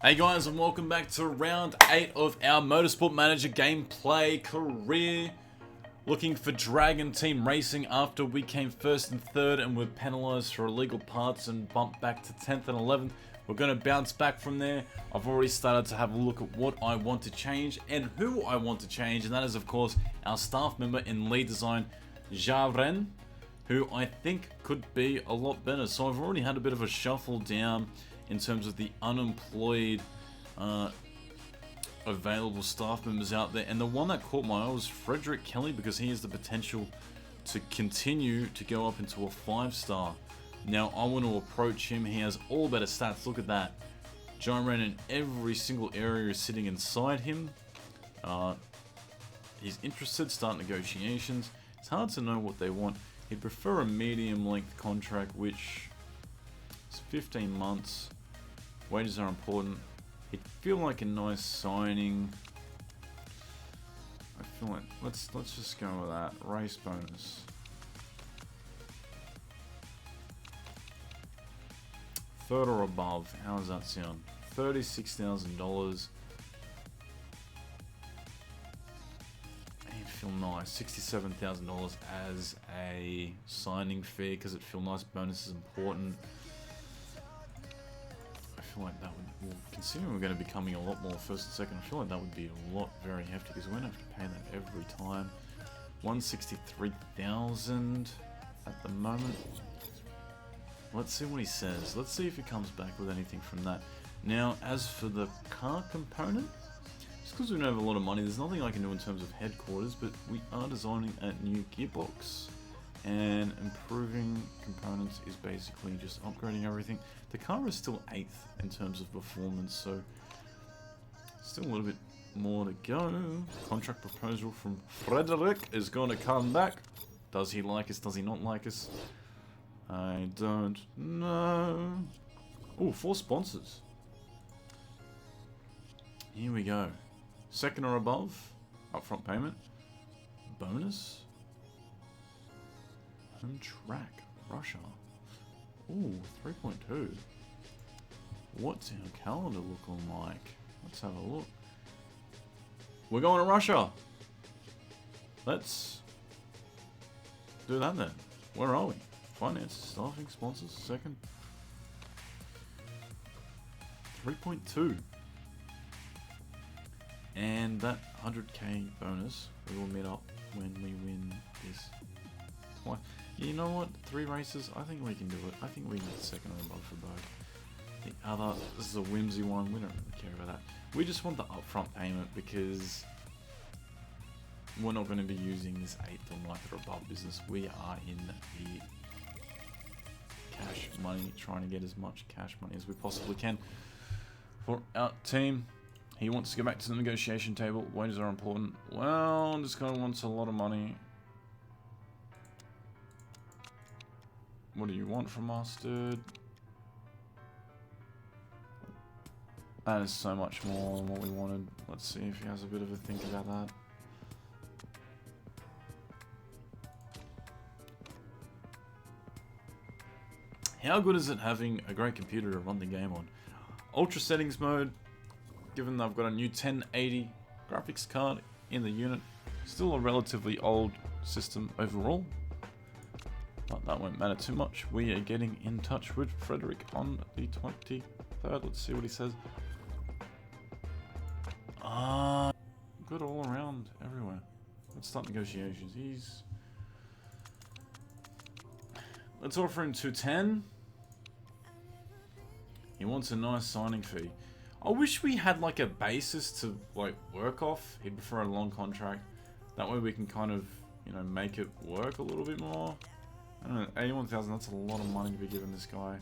Hey guys, and welcome back to round 8 of our Motorsport Manager gameplay career. Looking for Dragon Team Racing after we came 1st and 3rd and were penalised for illegal parts and bumped back to 10th and 11th. We're going to bounce back from there. I've already started to have a look at what I want to change and who I want to change, and that is of course our staff member in lead design, Jaren, who I think could be a lot better. So I've already had a bit of a shuffle down in terms of the unemployed available staff members out there, and the one that caught my eye was Frederick Kelly, because he has the potential to continue to go up into a 5-star. Now I want to approach him. He has all better stats. Look at that. Jaren in every single area is sitting inside him. He's interested, start negotiations. It's hard to know what they want. He'd prefer a medium length contract, which is 15 months. Wages are important. He'd feel like a nice signing. I feel like let's just go with that. Race bonus. Third or above. How does that sound? $36,000. He'd feel nice. $67,000 as a signing fee because it'd feel nice. Bonus is important. I feel like that would, well, considering we're going to be coming a lot more 1st and 2nd, I feel like that would be a lot very hefty because we're going to have to pay that every time. 163,000 at the moment. Let's see what he says. Let's see if he comes back with anything from that. Now, as for the car component, just because we don't have a lot of money, there's nothing I can do in terms of headquarters, but we are designing a new gearbox. And improving components is basically just upgrading everything. The car is still 8th in terms of performance, so still a little bit more to go. Contract proposal from Frederick is going to come back. Does he like us? Does he not like us? I don't know. Oh, 4 sponsors. Here we go. 2nd or above. Upfront payment. Bonus. Home track, Russia. Ooh, 3.2. What's our calendar looking like? Let's have a look. We're going to Russia. Let's do that then. Where are we? Finance, staffing, sponsors, 2nd. 3.2. And that 100k bonus, we will meet up when we win this twice. You know what? 3 races. I think we can do it. I think we get 2nd or above for both. The other, this is a whimsy one. We don't really care about that. We just want the upfront payment because we're not going to be using this 8th or 9th or above business. We are in the cash money, trying to get as much cash money as we possibly can for our team. He wants to go back to the negotiation table. Wages are important. Well, this guy wants a lot of money. What do you want from us, dude? That is so much more than what we wanted. Let's see if he has a bit of a think about that. How good is it having a great computer to run the game on? Ultra settings mode, given that I've got a new 1080 graphics card in the unit. Still a relatively old system overall, but that won't matter too much. We are getting in touch with Frederick on the 23rd. Let's see what he says. Good all around, everywhere. Let's start negotiations. Let's offer him 210. He wants a nice signing fee. I wish we had like a basis to like work off. He'd prefer a long contract. That way we can kind of, you know, make it work a little bit more. I don't know, 81,000, that's a lot of money to be given this guy.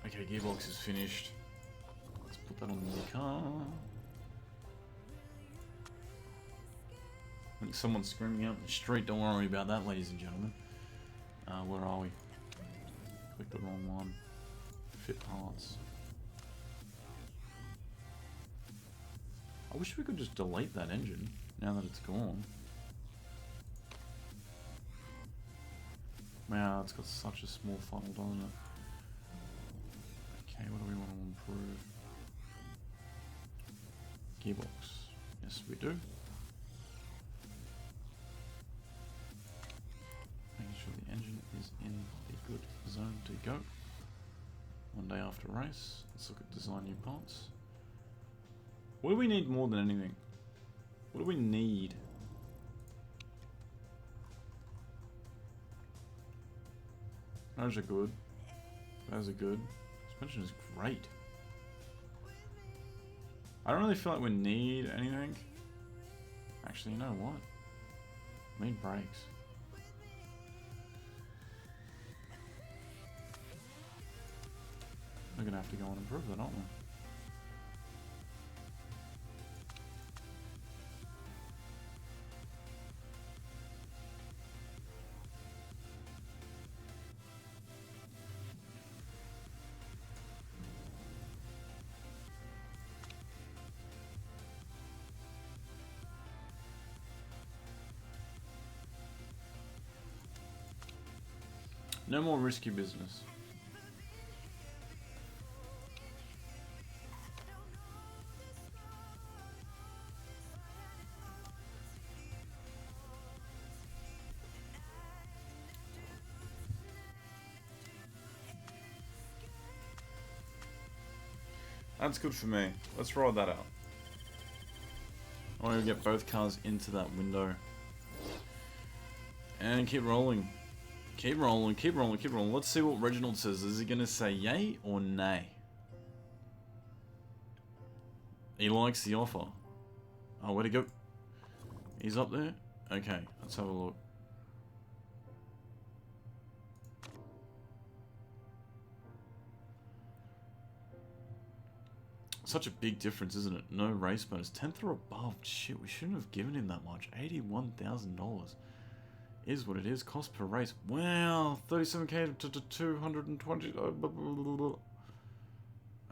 Okay, gearbox is finished. Let's put that on the car. I think someone's screaming out in the street. Don't worry about that, ladies and gentlemen. Where are we? Click the wrong one. Fit parts. I wish we could just delete that engine now that it's gone. Wow, it's got such a small funnel, doesn't it? Okay, what do we want to improve? gearbox. Yes, we do. Making sure the engine is in a good zone to go. One day after race, let's look at design new parts. What do we need more than anything? What do we need? Those are good. Those are good. Suspension is great. I don't really feel like we need anything. Actually, you know what? We need brakes. We're gonna have to go and improve that, aren't we? No more risky business. That's good for me. Let's roll that out. I want to get both cars into that window. And keep rolling. Keep rolling, keep rolling, keep rolling. Let's see what Reginald says. Is he going to say yay or nay? He likes the offer. Oh, where'd he go? He's up there? Okay, let's have a look. Such a big difference, isn't it? No race bonus. 10th or above. Shit, we shouldn't have given him that much. $81,000. Is what it is. Cost per race. Wow, 37k to 220.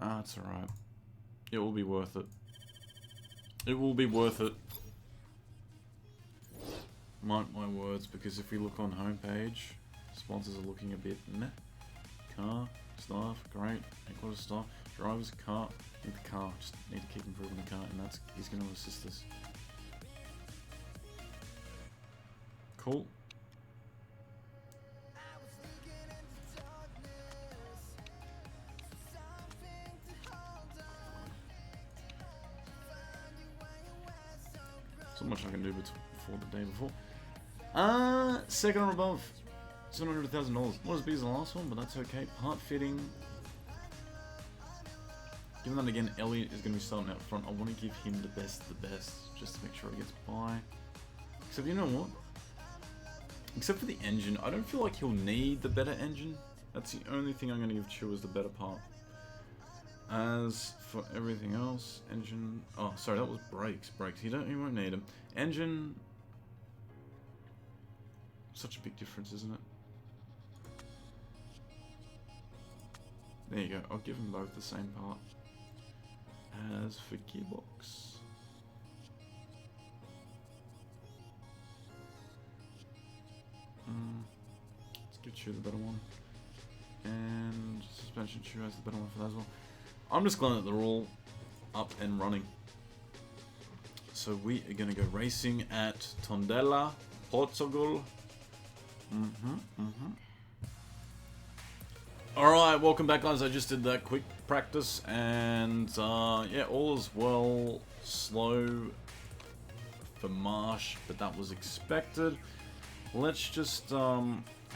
Ah, it's alright. It will be worth it. It will be worth it. Mark my words, because if we look on homepage, sponsors are looking a bit meh. Car, staff, great. Headquarters staff, drivers, car. Need the car. Just need to keep improving the car, and he's going to assist us. Cool. So much I can do before the day before. Second or above. $700,000. Not as big as the last one, but that's okay. Part fitting. Given that again, Elliot is going to be starting out front, I want to give him the best, just to make sure he gets by. Except, you know what? Except for the engine, I don't feel like he'll need the better engine. That's the only thing I'm going to give Chew as the better part. As for everything else, engine... Oh, sorry, that was brakes. Brakes. He won't need them. Engine... Such a big difference, isn't it? There you go. I'll give them both the same part. As for gearbox... let's give Chew the better one. And suspension, Chew has the better one for that as well. I'm just glad that they're all up and running. So we are going to go racing at Tondela, Portugal. Alright, welcome back guys. I just did that quick practice and yeah, all is well. Slow for Marsh, but that was expected. Let's just have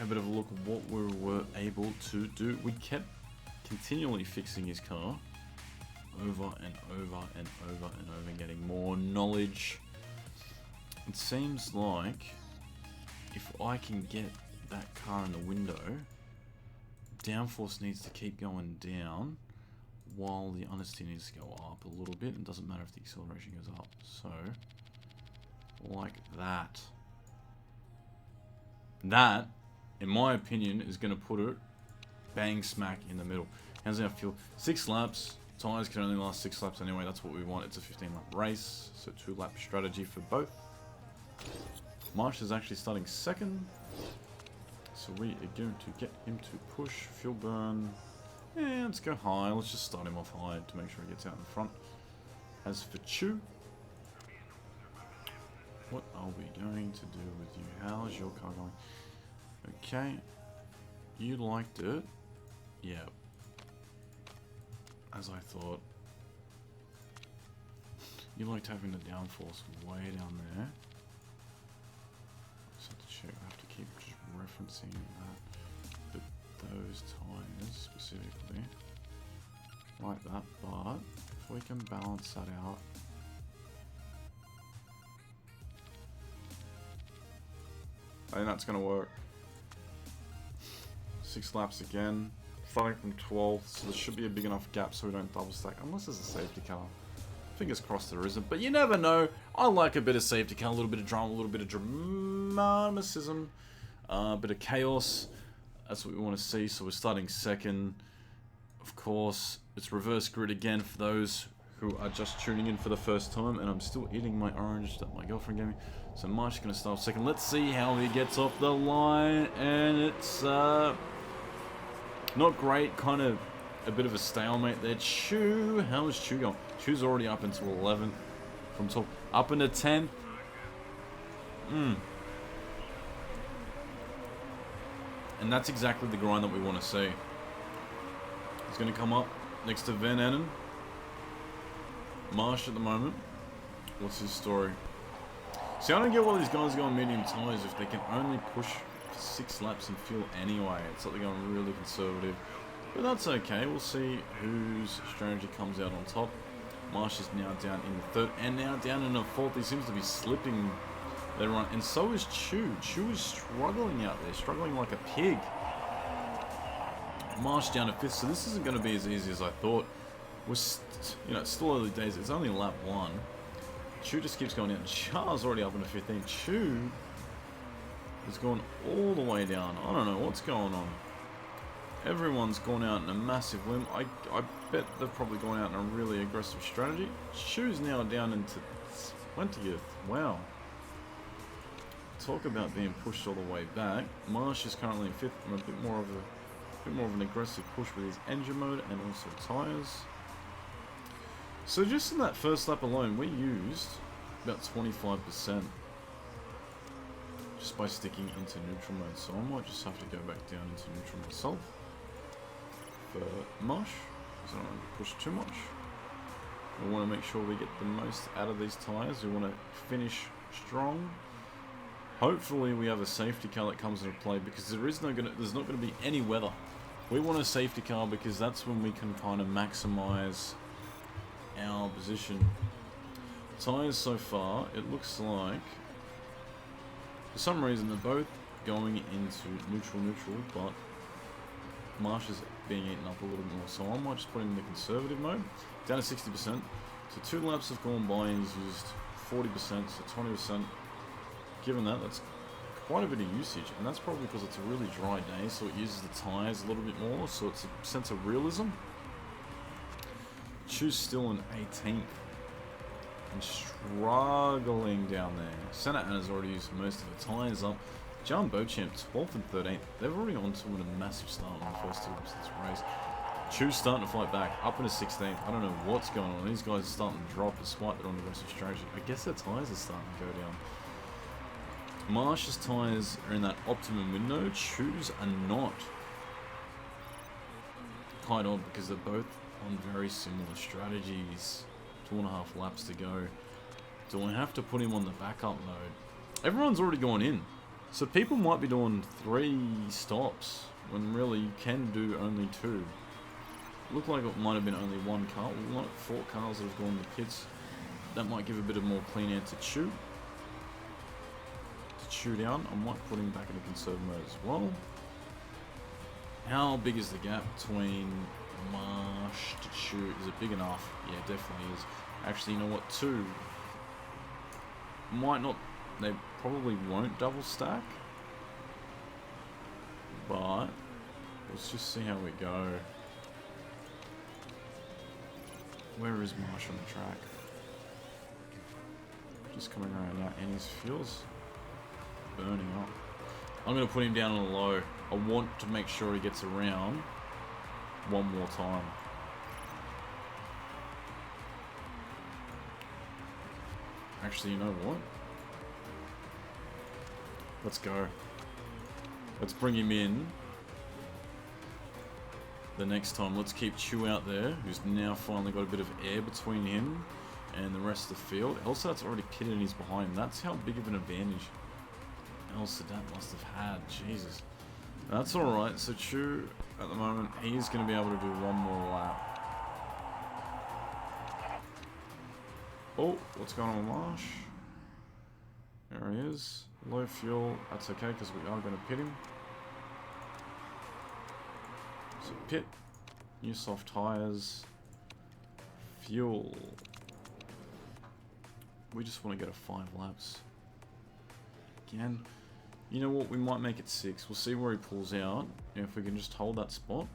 a bit of a look at what we were able to do. We kept continually fixing his car over and over and over and over and getting more knowledge. It seems like if I can get that car in the window, downforce needs to keep going down while the understeer needs to go up a little bit. It doesn't matter if the acceleration goes up. So, like that. That, in my opinion, is going to put it bang smack in the middle. How's that feel? 6 laps. Tyres can only last 6 laps anyway. That's what we want. It's a 15-lap race. So 2-lap strategy for both. Marsh is actually starting second. So we are going to get him to push. Fuel burn. Yeah, let's go high. Let's just start him off high to make sure he gets out in front. As for Chu, what are we going to do with you? How's your car going? Okay, you liked it. Yeah, as I thought. You liked having the downforce way down there. Just have to check. I have to keep just referencing that. But those tires specifically, like that. But if we can balance that out. I think that's going to work. 6 laps again. Starting from 12th, so there should be a big enough gap so we don't double stack. Unless there's a safety car. Fingers crossed there isn't, but you never know. I like a bit of safety car, a little bit of drama, a little bit of dramaticism, a bit of chaos. That's what we want to see. So we're starting second. Of course, it's reverse grid again for those who are just tuning in for the first time, and I'm still eating my orange that my girlfriend gave me. So Marsh's going to start second. Let's see how he gets off the line, and it's not great, kind of a bit of a stalemate there. Chu, how is Chu going? Chu's already up into 11th from top, up into 10th. And that's exactly the grind that we want to see. He's going to come up next to Van Anen. Marsh at the moment. What's his story? See, I don't get why these guys go on medium tyres if they can only push for 6 laps in fuel anyway. It's like they're going really conservative. But that's okay. We'll see whose strategy comes out on top. Marsh is now down in the 3rd and now down in the 4th. He seems to be slipping their run. And so is Chu. Chu is struggling out there. Struggling like a pig. Marsh down to 5th. So this isn't going to be as easy as I thought. We're it's still early days. It's only lap 1. Chu just keeps going out. Char's already up into 15. Chu has gone all the way down. I don't know what's going on. Everyone's gone out in a massive limb. I bet they've probably gone out in a really aggressive strategy. Chu's now down into 20th. Wow. Talk about being pushed all the way back. Marsh is currently in 5th and a bit more of an aggressive push with his engine mode and also tyres. So just in that first lap alone, we used about 25% just by sticking into neutral mode. So I might just have to go back down into neutral myself for Marsh, because I don't want to push too much. We want to make sure we get the most out of these tyres. We want to finish strong. Hopefully we have a safety car that comes into play, because there's not going to be any weather. We want a safety car because that's when we can kind of maximize our position. Tyres so far, it looks like for some reason they're both going into neutral, but Marsh is being eaten up a little bit more, so I might just put him in the conservative mode, down to 60%. So 2 laps have gone by and he's used 40%, so 20%. Given that, that's quite a bit of usage, and that's probably because it's a really dry day, so it uses the tyres a little bit more, so it's a sense of realism. Chu's still in 18th and struggling down there. Santa Ana's already used most of the tyres up. John Beauchamp 12th and 13th. They've already on to a massive start on the first 2 laps of this race. Chu's starting to fight back, up into 16th. I don't know what's going on. These guys are starting to drop despite their aggressive strategy. I guess their tyres are starting to go down. Marsh's tyres are in that optimum window. Chu's are not. Quite odd because they're both on very similar strategies. 2.5 laps to go. Do I have to put him on the backup mode? Everyone's already gone in. So people might be doing 3 stops when really you can do only 2. Looked like it might have been only 1 car. We like 4 cars that have gone to pits. That might give a bit of more clean air to Chu. Chu down. I might put him back in a conserve mode as well. How big is the gap between Marsh to Chu? Is it big enough? Yeah, definitely is. Actually, you know what? 2 might not. They probably won't double stack. But let's just see how we go. Where is Marsh on the track? Just coming around now, and his fuel's burning up. I'm going to put him down on a low. I want to make sure he gets around one more time. Actually, you know what? Let's go. Let's bring him in. The next time, let's keep Chew out there, who's now finally got a bit of air between him and the rest of the field. El Sadat's already pitted and he's behind him. That's how big of an advantage El Sadat must have had. Jesus. That's alright. So Chew, at the moment, he's going to be able to do one more lap. Oh, what's going on with Marsh? There he is. Low fuel. That's okay because we are going to pit him. So pit, new soft tyres, fuel. We just want to go to 5 laps. Again, you know what? We might make it 6. We'll see where he pulls out. If we can just hold that spot.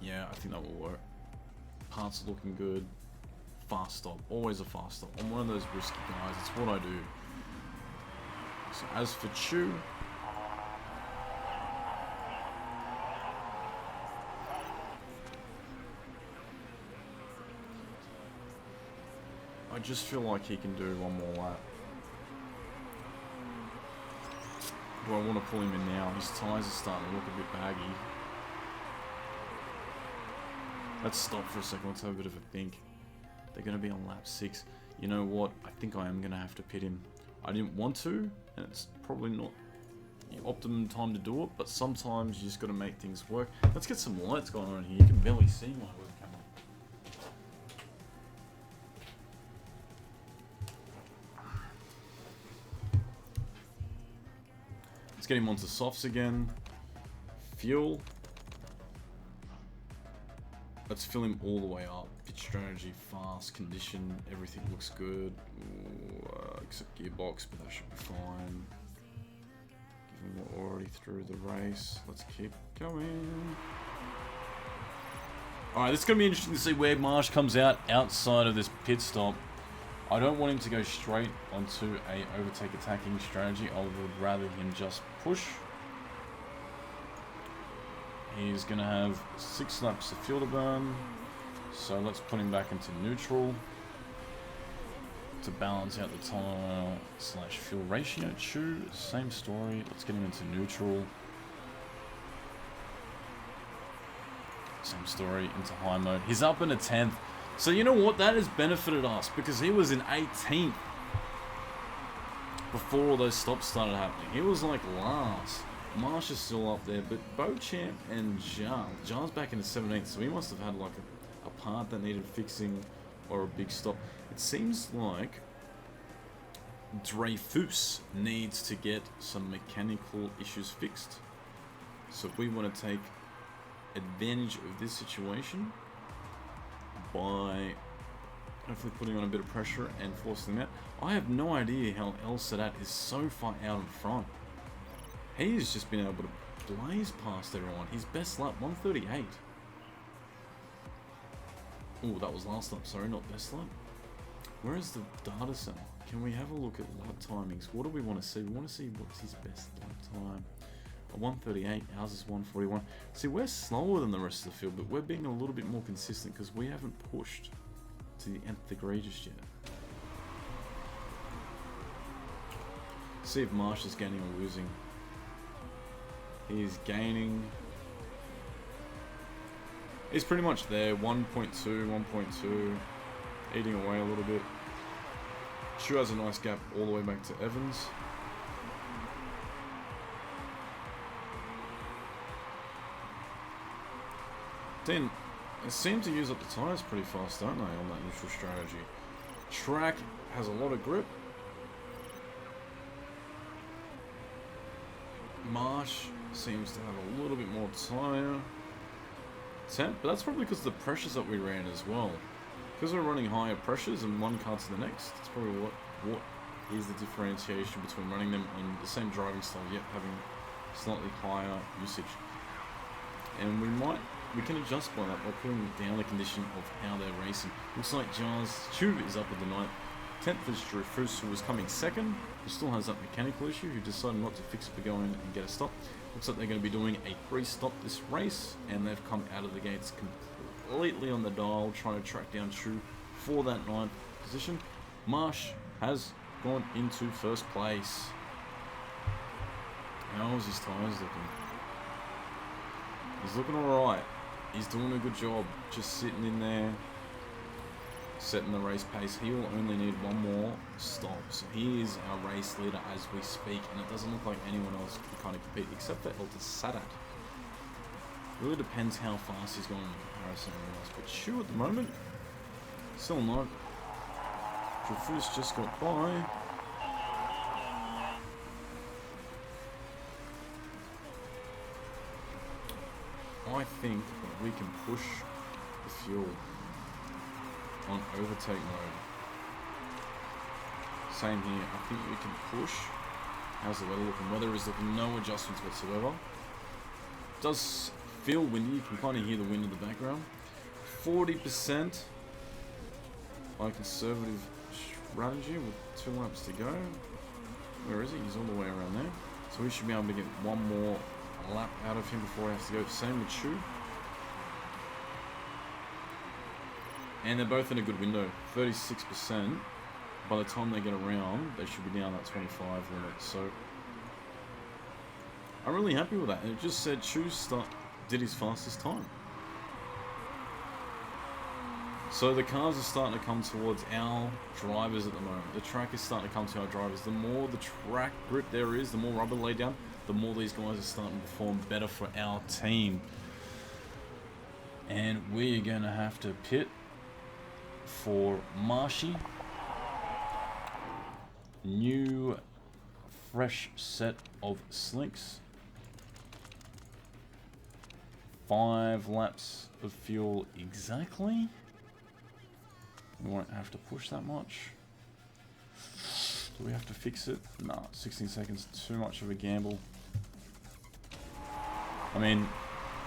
Yeah, I think that will work. Parts are looking good. Fast stop, always a fast stop. I'm one of those risky guys. It's what I do. So as for Chew. I just feel like he can do one more lap. Do I want to pull him in now? His tyres are starting to look a bit baggy. Let's stop for a second. Let's have a bit of a think. They're going to be on lap 6. You know what? I think I am going to have to pit him. I didn't want to, and it's probably not the optimum time to do it, but sometimes you just got to make things work. Let's get some lights going on here. You can barely see my webcam. Let's get him onto softs again. Fuel. Let's fill him all the way up. Pitch strategy, fast, condition, everything looks good. Ooh, except gearbox, but that should be fine. Given we're already through the race, let's keep going. Alright, this is going to be interesting to see where Marsh comes out outside of this pit stop. I don't want him to go straight onto a overtake attacking strategy. I would rather him just push. He's going to have 6 laps of fuel to burn. So let's put him back into neutral to balance out the tire / fuel ratio. Chew, same story. Let's get him into neutral. Same story, into high mode. He's up in a 10th. So you know what? That has benefited us because he was in 18th before all those stops started happening. He was like last. Marsh is still up there, but Beauchamp and Jar's back in the 17th, so he must have had like a part that needed fixing or a big stop. It seems like Dreyfus needs to get some mechanical issues fixed. So we want to take advantage of this situation by hopefully putting on a bit of pressure and forcing them out. I have no idea how El Sadat is so far out in front. He's just been able to blaze past everyone. His best lap, 138. Oh, that was last lap, sorry, not best lap. Where is the data center? Can we have a look at lap timings? What do we want to see? We want to see what's his best lap time. 138, ours is 141. See, we're slower than the rest of the field, but we're being a little bit more consistent because we haven't pushed to the nth degree just yet. See if Marsh is gaining or losing. He's gaining. He's pretty much there. 1.2, 1.2. Eating away a little bit. Chew has a nice gap all the way back to Evans. Then, they seem to use up the tyres pretty fast, don't they, on that neutral strategy. Track has a lot of grip. Marsh seems to have a little bit more tyre temp, but that's probably because of the pressures that we ran as well. Because we're running higher pressures and one car to the next, that's probably what is the differentiation between running them on the same driving style yet having slightly higher usage. And we can adjust by that by putting down the condition of how they're racing. Looks like Chew is up at the 9th. 10th is Dreyfus, who was coming second, who still has that mechanical issue, who decided not to fix it but go in and get a stop. Looks like they're going to be doing a 3-stop this race, and they've come out of the gates completely on the dial, trying to track down Chew for that 9th position. Marsh has gone into 1st place. How's his tyres looking? He's looking alright. He's doing a good job. Just sitting in there, setting the race pace. He will only need one more stop. So he is our race leader as we speak. And it doesn't look like anyone else can kind of compete except for Elta Sadat. Really depends how fast he's going in comparison to everyone else. But Shu at the moment, still not. Dreyfus just got by. I think that we can push the fuel on overtake mode. Same here. I think we can push. How's the weather looking? Weather is looking no adjustments whatsoever. Does feel windy. You can kind of hear the wind in the background. 40% by conservative strategy with 2 laps to go. Where is he? He's all the way around there. So we should be able to get one more lap out of him before he has to go. Same with Shu. And they're both in a good window. 36%. By the time they get around, they should be down that 25 limit. So I'm really happy with that. And it just said Shu did his fastest time. So the cars are starting to come towards our drivers at the moment. The track is starting to come to our drivers. The more the track grip there is, the more rubber laid down, the more these guys are starting to perform better for our team. And we're going to have to pit for Marshy. New, fresh set of slicks. 5 laps of fuel exactly. We won't have to push that much. Do we have to fix it? Nah, 16 seconds, too much of a gamble. I mean,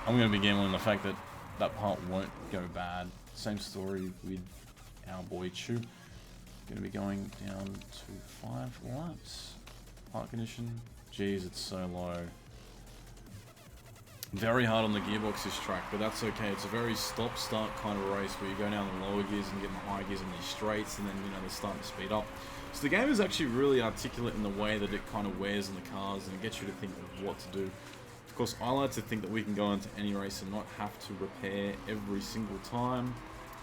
I'm going to be gambling the fact that that part won't go bad. Same story with our boy Chu. Going to be going down to 5 laps. Park condition. Jeez, it's so low. Very hard on the gearbox this track, but that's okay. It's a very stop-start kind of race where you go down the lower gears and get in the high gears in these straights, and then, you know, they're starting to speed up. So the game is actually really articulate in the way that it kind of wears on the cars, and it gets you to think of what to do. Of course, I like to think that we can go into any race and not have to repair every single time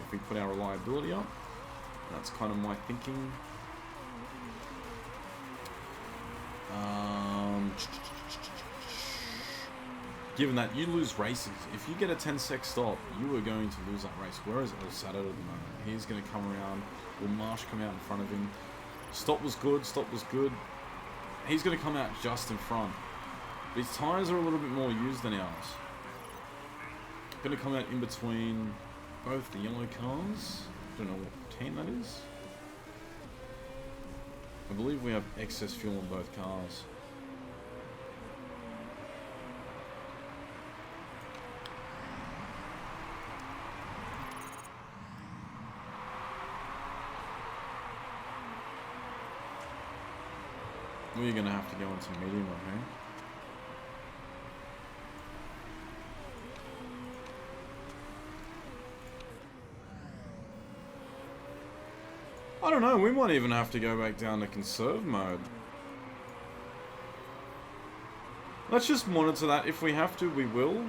if we put our reliability up. That's kind of my thinking. Given that you lose races, if you get a 10-sec stop, you are going to lose that race. Whereas El Sadat at the moment, he's going to come around. Will Marsh come out in front of him? Stop was good. Stop was good. He's going to come out just in front. But his tyres are a little bit more used than ours. Going to come out in between both the yellow cars. Don't know what team that is. I believe we have excess fuel on both cars. We're going to have to go into medium, okay? I don't know, we might even have to go back down to conserve mode. Let's just monitor that. If we have to, we will.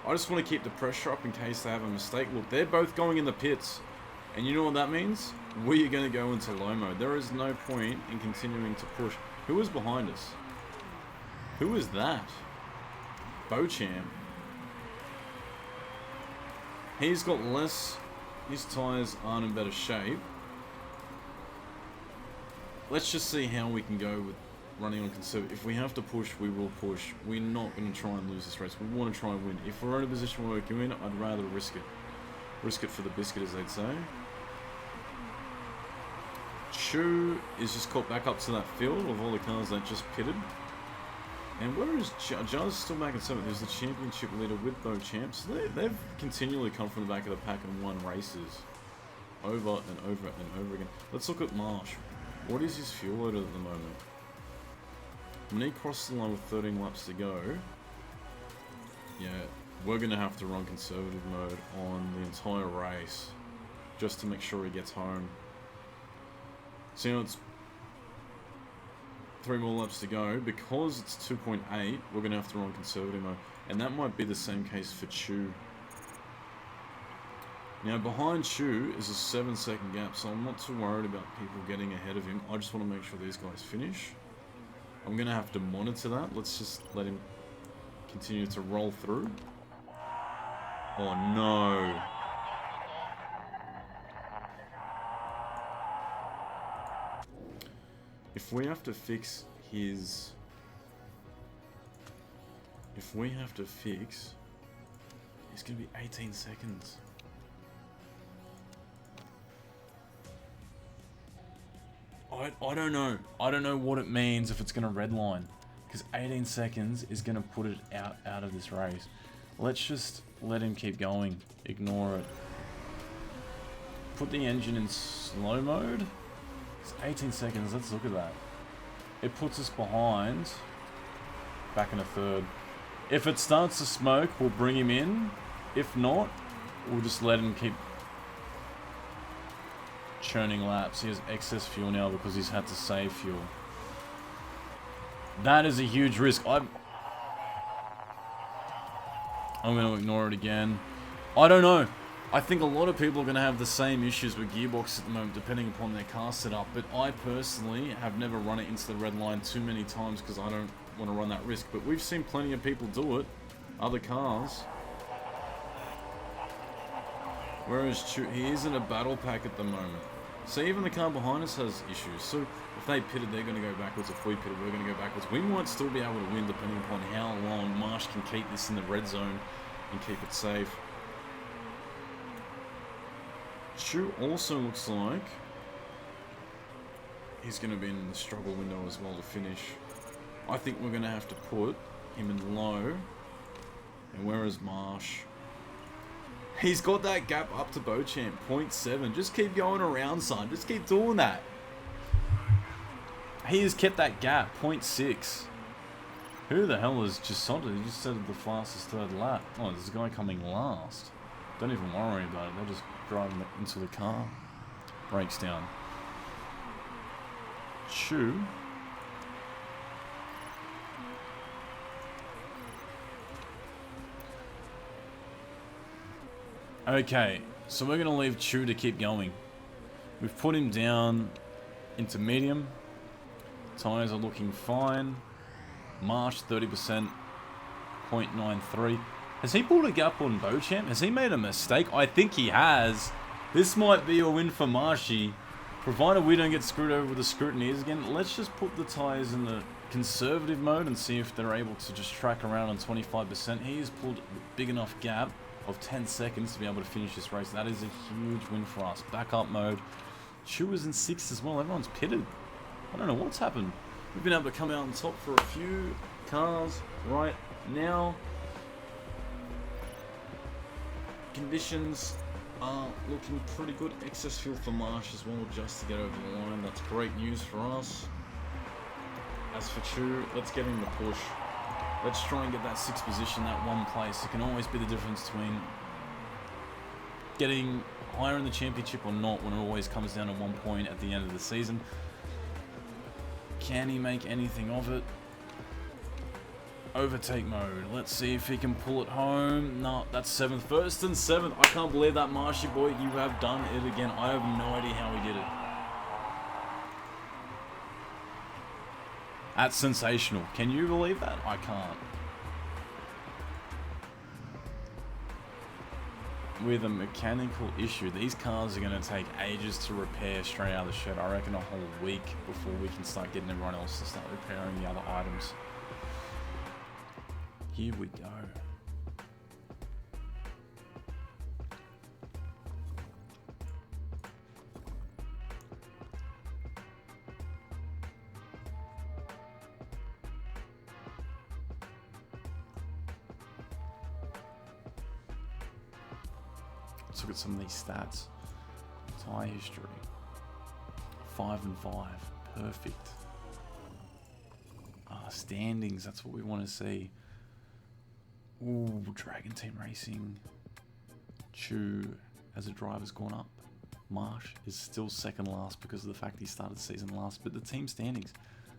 I just want to keep the pressure up in case they have a mistake. Look, they're both going in the pits. And you know what that means? We are going to go into low mode. There is no point in continuing to push. Who is behind us? Who is that? Beauchamp. He's got less. His tyres aren't in better shape. Let's just see how we can go with running on conservative. If we have to push, we will push. We're not going to try and lose this race. We want to try and win. If we're in a position where we can win, I'd rather risk it. Risk it for the biscuit, as they'd say. Chu is just caught back up to that field of all the cars that just pitted. And where is Judd? Still back in 7th. There's the championship leader with Beauchamp. So they've continually come from the back of the pack and won races over and over and over again. Let's look at Marsh. What is his fuel load at the moment? When he crosses the line with 13 laps to go, yeah, we're going to have to run conservative mode on the entire race. just to make sure he gets home. So now it's 3 more laps to go. Because it's 2.8, we're going to have to run conservative mode. And that might be the same case for Chu. Now behind Chu is a 7-second gap, so I'm not too worried about people getting ahead of him. I just want to make sure these guys finish. I'm going to have to monitor that. Let's just let him continue to roll through. Oh no. If we have to fix his... If we have to fix... It's going to be 18 seconds. I don't know. I don't know what it means if it's going to redline. Because 18 seconds is going to put it out of this race. Let's just let him keep going. Ignore it. Put the engine in slow mode. It's 18 seconds. Let's look at that. It puts us behind. Back in a third. If it starts to smoke, we'll bring him in. If not, we'll just let him keep churning laps. He has excess fuel now because he's had to save fuel. That is a huge risk. I'm going to ignore it again. I don't know. I think a lot of people are going to have the same issues with gearbox at the moment, depending upon their car setup. But I personally have never run it into the red line too many times because I don't want to run that risk. But we've seen plenty of people do it. Other cars. Whereas he is in a battle pack at the moment. So even the car behind us has issues. So if they pitted, they're going to go backwards. If we pitted, we're going to go backwards. We might still be able to win depending upon how long Marsh can keep this in the red zone and keep it safe. Chu also looks like he's going to be in the struggle window as well to finish. I think we're going to have to put him in low. And where is Marsh? He's got that gap up to Beauchamp, 0.7. Just keep going around, son. Just keep doing that. He has kept that gap, 0.6. Who the hell is Gisotta? He just said the fastest third lap. Oh, there's a guy coming last. Don't even worry about it. They're just driving into the car. Breaks down. Chu. Okay, so we're going to leave Chu to keep going. We've put him down into medium. Tyres are looking fine. Marsh 30%, 0.93. Has he pulled a gap on Beauchamp? Has he made a mistake? I think he has. This might be a win for Marshy. Provided we don't get screwed over with the scrutineers again, let's just put the tyres in the conservative mode and see if they're able to just track around on 25%. He has pulled a big enough gap of 10 seconds to be able to finish this race. That is a huge win for us. Backup mode. Chu is in 6th as well. Everyone's pitted. I don't know what's happened. We've been able to come out on top for a few cars right now. Conditions are looking pretty good. Excess fuel for Marsh as well, just to get over the line. That's great news for us. As for Chu, let's get him the push. Let's try and get that 6th position, that one place. It can always be the difference between getting higher in the championship or not, when it always comes down to 1 point at the end of the season. Can he make anything of it? Overtake mode. Let's see if he can pull it home. No, that's 7th. 1st and 7th. I can't believe that, Marshy boy. You have done it again. I have no idea how he did it. That's sensational. Can you believe that? I can't. With a mechanical issue, these cars are going to take ages to repair straight out of the shed. I reckon a whole week before we can start getting everyone else to start repairing the other items. Here we go. Let's look at some of these stats. Tyre history. 5 and 5. Perfect. Standings, that's what we want to see. Ooh, Dragon Team Racing. Chu as a driver's gone up. Marsh is still second last because of the fact he started the season last. But the team standings,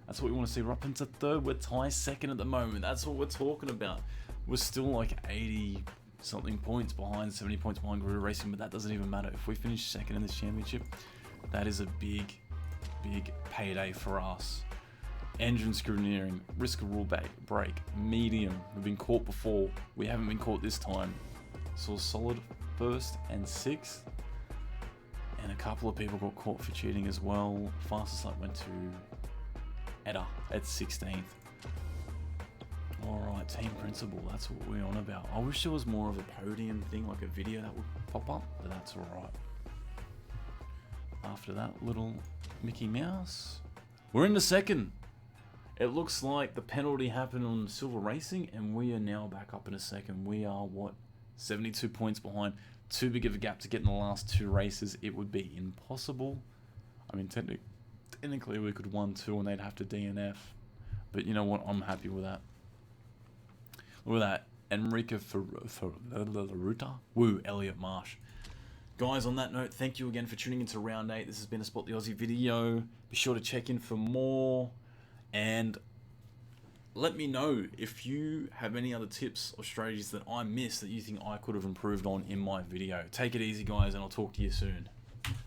that's what we want to see. We're up into third. We're tied second at the moment. That's what we're talking about. We're still like 80 something points behind, 70 points behind Guru Racing, but that doesn't even matter. If we finish second in this championship, that is a big payday for us. Engine scrutineering, risk of rule break, medium. We've been caught before. We haven't been caught this time. So a solid first and sixth. And a couple of people got caught for cheating as well. Fastest lap went to Edda at 16th. Alright, team principal, that's what we're on about. I wish there was more of a podium thing, like a video that would pop up, but that's alright. After that little Mickey Mouse, we're in the second. It looks like the penalty happened on Silver Racing, and we are now back up in a second. We are, what, 72 points behind. Too big of a gap to get in the last two races. It would be impossible. I mean, technically we could 1-2 and they'd have to DNF. But you know what? I'm happy with that. Look at that. Enrica Ruta. Woo, Elliot Marsh. Guys, on that note, thank you again for tuning into round 8. This has been a Spot the Aussie video. Be sure to check in for more. And let me know if you have any other tips or strategies that I missed that you think I could have improved on in my video. Take it easy, guys, and I'll talk to you soon.